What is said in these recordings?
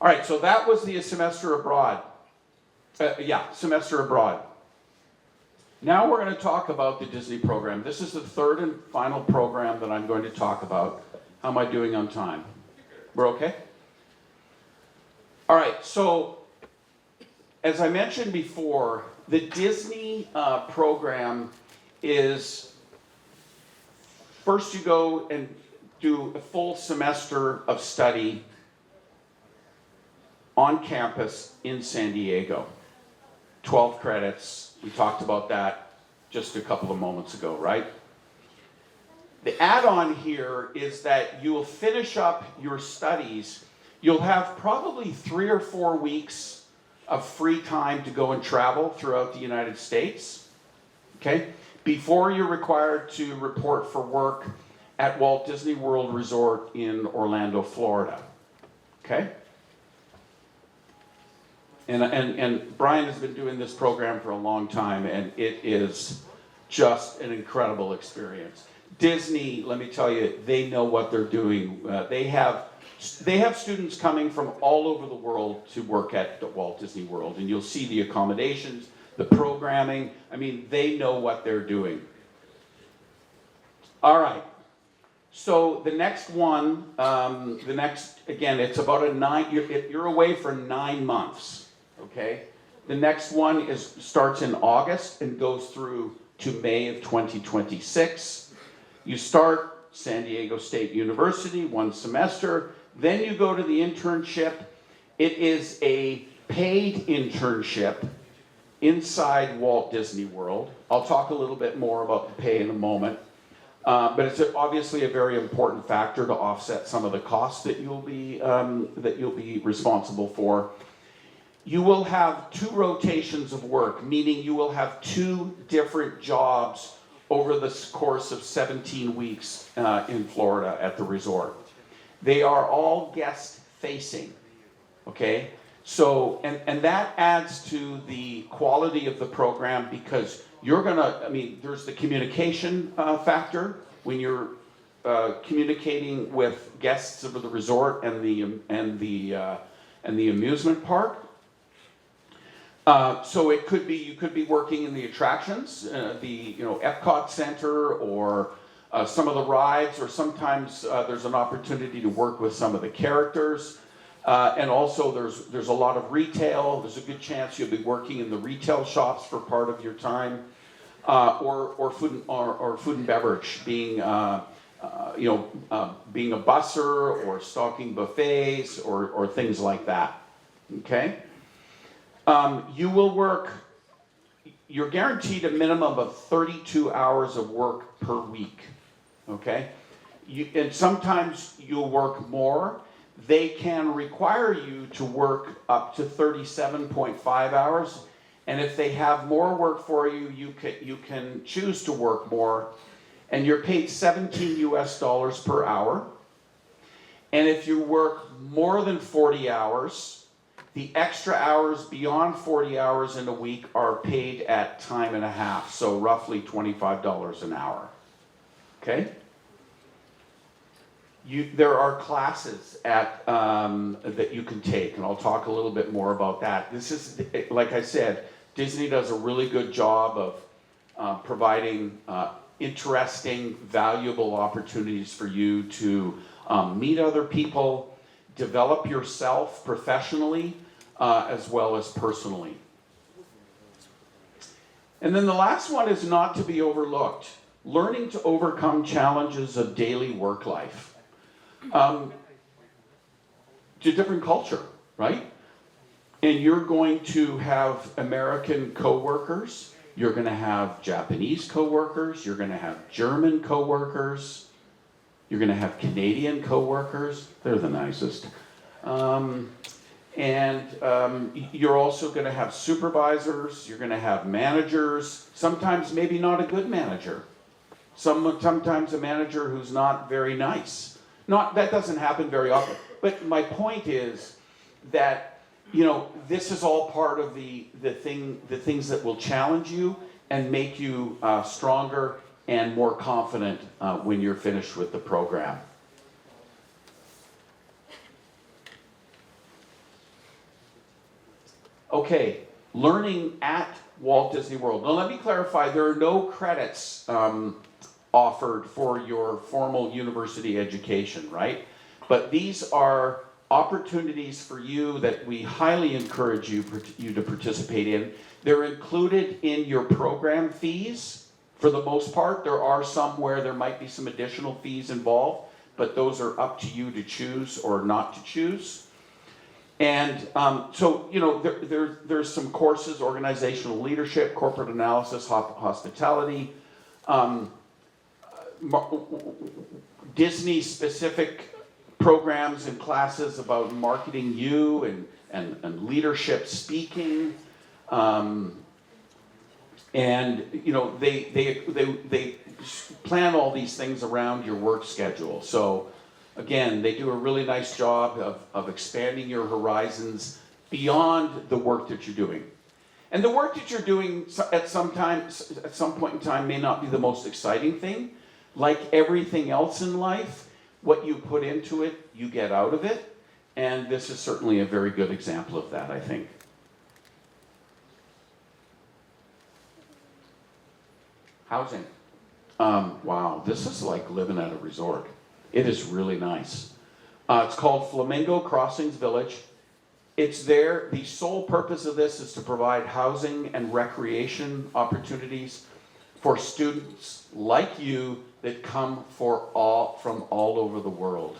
All right, so that was the semester abroad. Semester abroad. Now we're going to talk about the Disney program. This is the third and final program that I'm going to talk about. How am I doing on time? We're okay? All right, so as I mentioned before, the Disney program is, first you go and do a full semester of study on campus in San Diego. 12 credits, we talked about that just a couple of moments ago, right? The add-on here is that you will finish up your studies. You'll have probably 3 or 4 weeks of free time to go and travel throughout the United States, okay? Before you're required to report for work at Walt Disney World Resort in Orlando, Florida, okay? And Brian has been doing this program for a long time, and it is just an incredible experience. Disney, let me tell you, they know what they're doing. They have students coming from all over the world to work at the Walt Disney World, and you'll see the accommodations, the programming. I mean, they know what they're doing. All right. So the next one, again, it's about you're away for 9 months. Okay, the next one starts in August and goes through to May of 2026. You start San Diego State University, 1 semester. Then you go to the internship. It is a paid internship inside Walt Disney World. I'll talk a little bit more about the pay in a moment. But it's obviously a very important factor to offset some of the costs that you'll be responsible for. You will have 2 rotations of work, meaning you will have 2 different jobs over the course of 17 weeks in Florida at the resort. They are all guest-facing, okay? So, and that adds to the quality of the program because you're gonna, there's the communication factor when you're communicating with guests of the resort and the amusement park. So it could be, you could be working in the attractions, the Epcot Center, or some of the rides, or sometimes there's an opportunity to work with some of the characters. And also there's a lot of retail. There's a good chance you'll be working in the retail shops for part of your time, or food and beverage, being being a busser or stocking buffets or things like that. Okay. You will work. You're guaranteed a minimum of 32 hours of work per week. Okay. And sometimes you'll work more. They can require you to work up to 37.5 hours, and if they have more work for you, you can choose to work more, and you're paid $17 US per hour. And if you work more than 40 hours, the extra hours beyond 40 hours in a week are paid at time and a half, so roughly $25 an hour. Okay? There are classes that you can take, and I'll talk a little bit more about that. This is, like I said, Disney does a really good job of providing interesting, valuable opportunities for you to meet other people, develop yourself professionally, as well as personally. And then the last one is not to be overlooked: learning to overcome challenges of daily work life. It's a different culture, right? And you're going to have American coworkers, you're going to have Japanese coworkers, you're going to have German coworkers, you're going to have Canadian coworkers. They're the nicest. You're also going to have supervisors, you're going to have managers, sometimes maybe not a good manager, sometimes a manager who's not very nice. That doesn't happen very often, but my point is that, this is all part of the things that will challenge you and make you stronger and more confident when you're finished with the program. Okay, learning at Walt Disney World. Now let me clarify, there are no credits offered for your formal university education, right? But these are opportunities for you that we highly encourage you to participate in. They're included in your program fees for the most part. There are some where there might be some additional fees involved, but those are up to you to choose or not to choose. And so, you know, there's some courses: organizational leadership, corporate analysis, hospitality, Disney-specific programs and classes about marketing you and leadership speaking. And you know, they plan all these things around your work schedule. So again, they do a really nice job of expanding your horizons beyond the work that you're doing. And the work that you're doing at some point in time may not be the most exciting thing. Like everything else in life, what you put into it, you get out of it. And this is certainly a very good example of that, I think. Housing. Wow, this is like living at a resort. It is really nice. It's called Flamingo Crossings Village. It's there. The sole purpose of this is to provide housing and recreation opportunities for students like you that come from all over the world.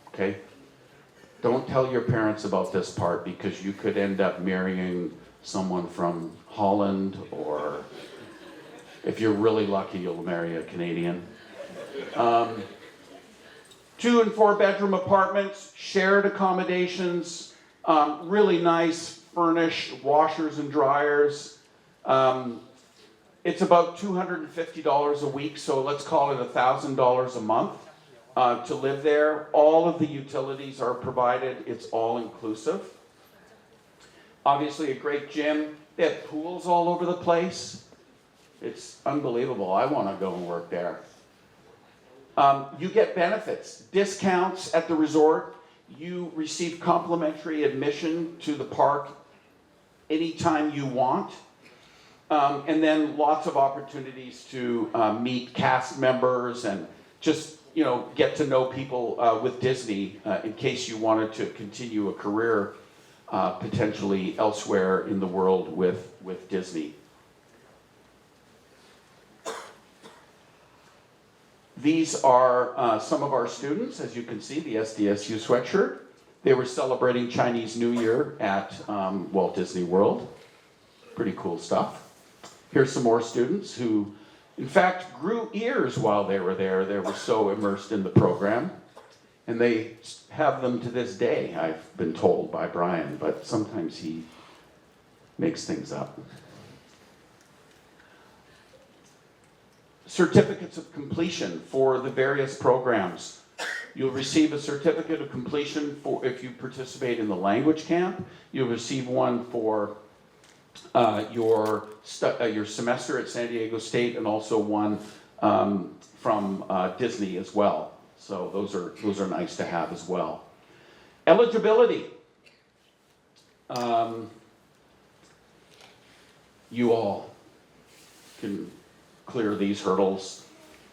Okay? Don't tell your parents about this part, because you could end up marrying someone from Holland, or if you're really lucky, you'll marry a Canadian. 2 and 4 bedroom apartments, shared accommodations, really nice furnished washers and dryers. It's about $250 a week, so let's call it $1,000 a month to live there. All of the utilities are provided. It's all inclusive. Obviously a great gym. They have pools all over the place. It's unbelievable. I want to go and work there. You get benefits, discounts at the resort. You receive complimentary admission to the park anytime you want. And then lots of opportunities to meet cast members and just, you know, get to know people with Disney in case you wanted to continue a career potentially elsewhere in the world with Disney. These are some of our students. As you can see, the SDSU sweatshirt. They were celebrating Chinese New Year at Walt Disney World. Pretty cool stuff. Here's some more students who, in fact, grew ears while they were there. They were so immersed in the program. And they have them to this day, I've been told by Brian, but sometimes he makes things up. Certificates of completion for the various programs. You'll receive a certificate of completion for if you participate in the language camp. You'll receive one for your semester at San Diego State, and also one from Disney as well. So those are nice to have as well. Eligibility. You all can clear these hurdles.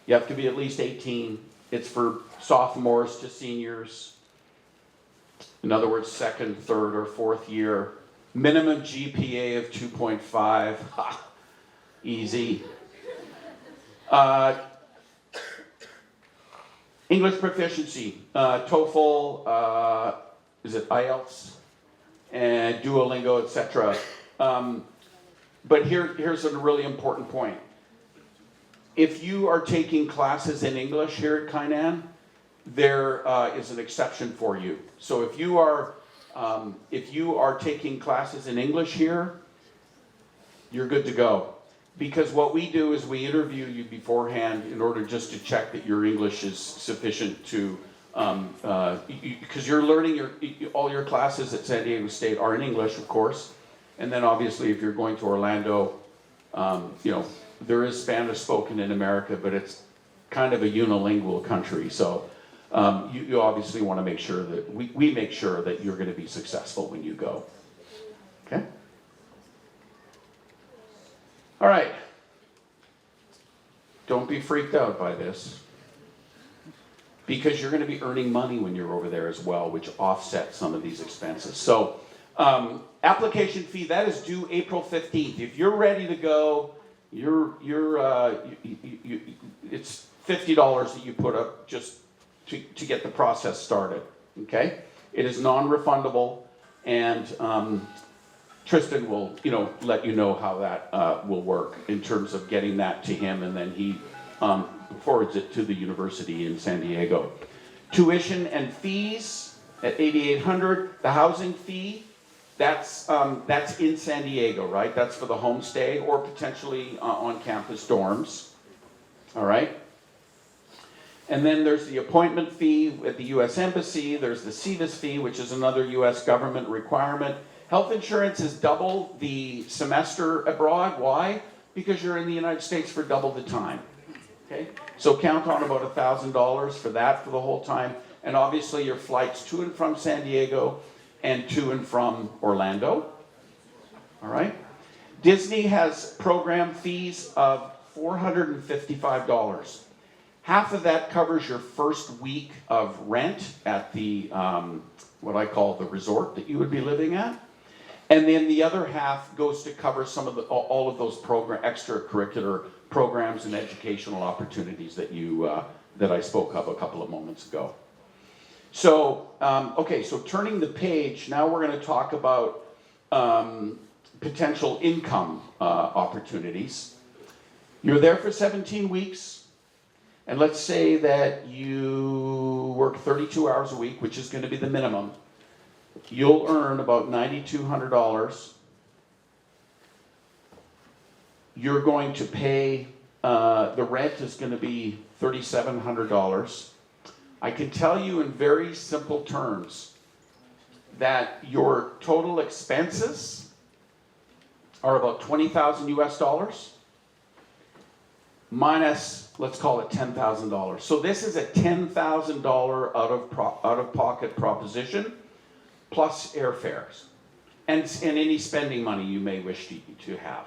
You have to be at least 18. It's for sophomores to seniors. In other words, second, third, or fourth year. Minimum GPA of 2.5. Ha, easy. English proficiency. TOEFL, is it IELTS? And Duolingo, etc. But here's a really important point. If you are taking classes in English here at Kainan, there is an exception for you. So if you are taking classes in English here, you're good to go. Because what we do is we interview you beforehand in order just to check that your English is sufficient to, because you're learning all your classes at San Diego State are in English, of course. And then obviously if you're going to Orlando, you know, there is Spanish spoken in America, but it's kind of a unilingual country. So you obviously want to make sure that we make sure that you're going to be successful when you go. Okay? All right. Don't be freaked out by this, because you're going to be earning money when you're over there as well, which offsets some of these expenses. So application fee, that is due April 15th. If you're ready to go, it's $50 that you put up just to get the process started, okay? It is non-refundable, and Tristan will, let you know how that will work in terms of getting that to him, and then he forwards it to the university in San Diego. Tuition and fees at $8,800. The housing fee, that's in San Diego, right? That's for the homestay or potentially on-campus dorms. All right. And then there's the appointment fee at the U.S. Embassy. There's the CVIS fee, which is another U.S. government requirement. Health insurance is double the semester abroad. Why? Because you're in the United States for double the time. Okay? So count on about $1,000 for that for the whole time. And obviously your flights to and from San Diego and to and from Orlando. All right? Disney has program fees of $455. Half of that covers your first week of rent at the, what I call the resort that you would be living at. And then the other half goes to cover some of all of those extracurricular programs and educational opportunities that that I spoke of a couple of moments ago. So, okay, so turning the page, now we're going to talk about potential income opportunities. You're there for 17 weeks. And let's say that you work 32 hours a week, which is going to be the minimum. You'll earn about $9,200. You're going to pay, the rent is going to be $3,700. I can tell you in very simple terms that your total expenses are about $20,000 US, minus, let's call it $10,000. So this is a $10,000 out-of-pocket proposition, plus airfares, and any spending money you may wish to have.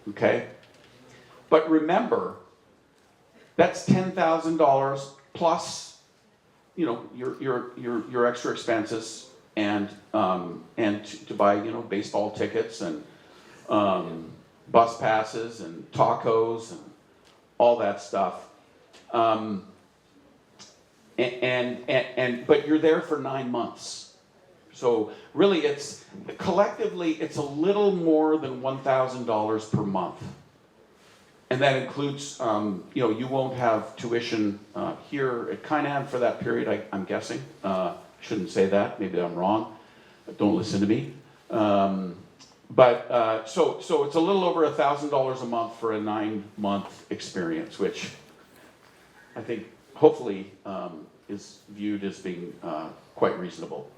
Okay? But remember, that's $10,000 plus, your extra expenses, and to buy, baseball tickets and bus passes and tacos and all that stuff. But you're there for 9 months. So really collectively it's a little more than $1,000 per month. And that includes, you won't have tuition here at Kainan for that period, I'm guessing. Shouldn't say that, maybe I'm wrong. Don't listen to me. So it's a little over $1,000 a month for a 9-month experience, which I think hopefully is viewed as being quite reasonable.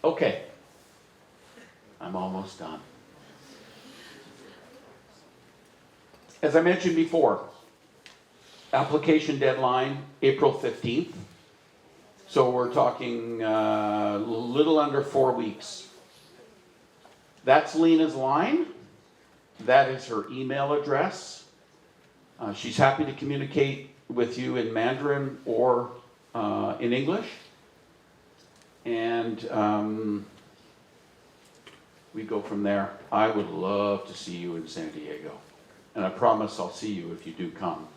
Okay, I'm almost done. As I mentioned before, application deadline, April 15th. So we're talking a little under 4 weeks. That's Lena's line. That is her email address. She's happy to communicate with you in Mandarin or in English. And we go from there. I would love to see you in San Diego. And I promise I'll see you if you do come.